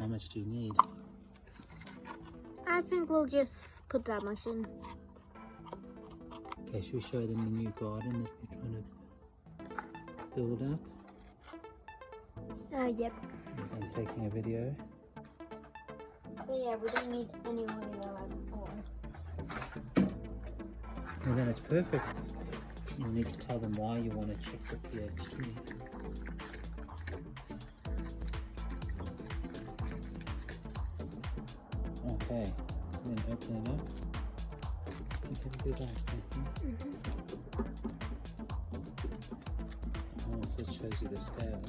how much do you need? I think we'll just put that much in. Okay, should we show them the new garden that we're trying to build up? Yep. And taking a video. So yeah, we don't need any more like before. Well, then it's perfect. You need to tell them why you want to check the pH tree. Okay, then open it up. You can do that, Oh, so it shows you the scale.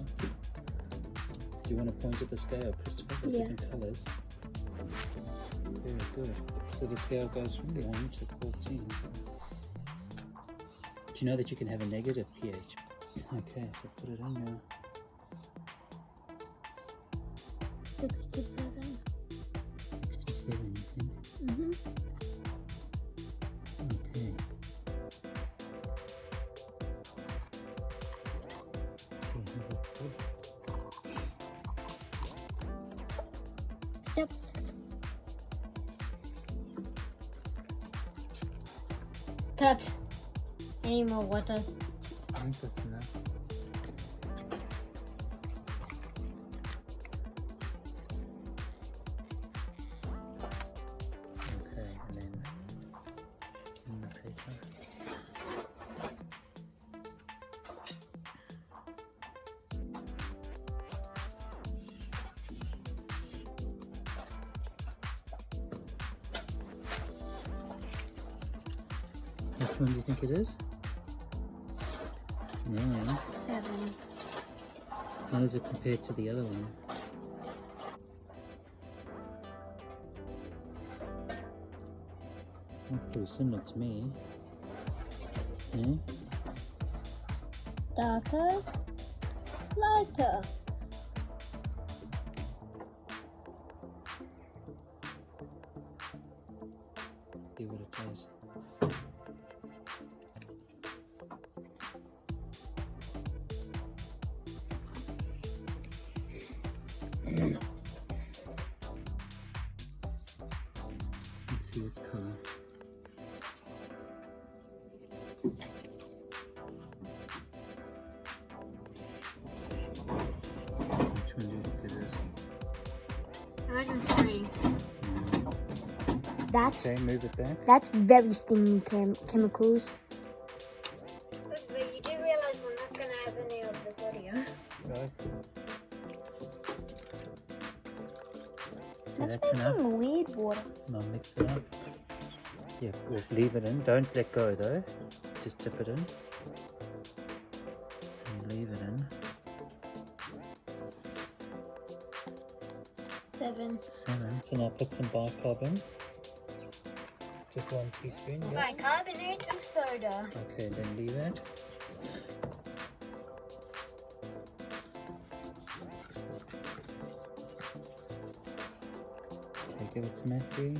Do you want to point at the scale, Christopher? The different colours. Very good. So the scale goes from 1 to 14. Do you know that you can have a negative pH? Okay, so put it in now. 67. 67, you think? Okay. Stop. Cut. Any more water? I think that's enough. Okay, and then in the paper. Which one do you think it is? 9. 7. How does it compare to the other one? Well, pretty similar to me. Yeah? Darker. Lighter. See what it does. Let's see its color. Which one do you think it is? I reckon 3. That's Okay, move it back. That's very stingy chemicals. But you do realize we're not going to have any of this audio. Right. That's That's enough. making weird water. Now mix it up. Yeah, we'll leave it in. Don't let go though. Just dip it in. And leave it in. 7. 7. So now put some bicarbonate. Just 1 teaspoon. Yeah. Bicarbonate of soda. Okay, then leave it. Okay, give it to Matthew.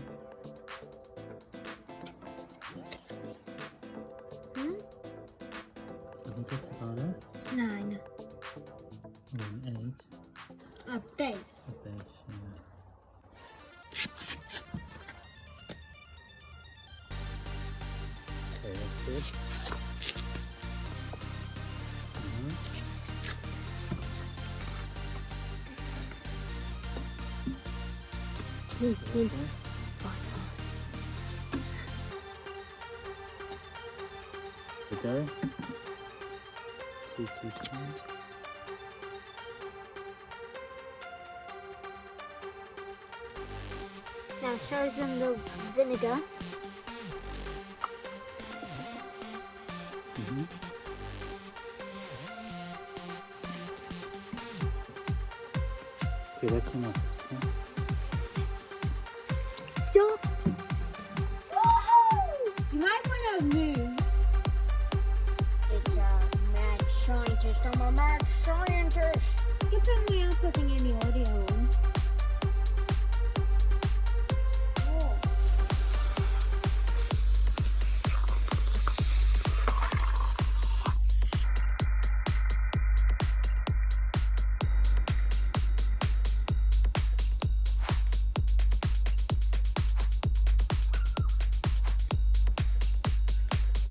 I think it's about 9. 8. A base. The base, yeah. Okay, that's good. The dough. 2 teaspoons. Now show them the vinegar. Okay, that's enough. Okay. Stop! Woohoo! You might want to move. It's a mad scientist on my mind.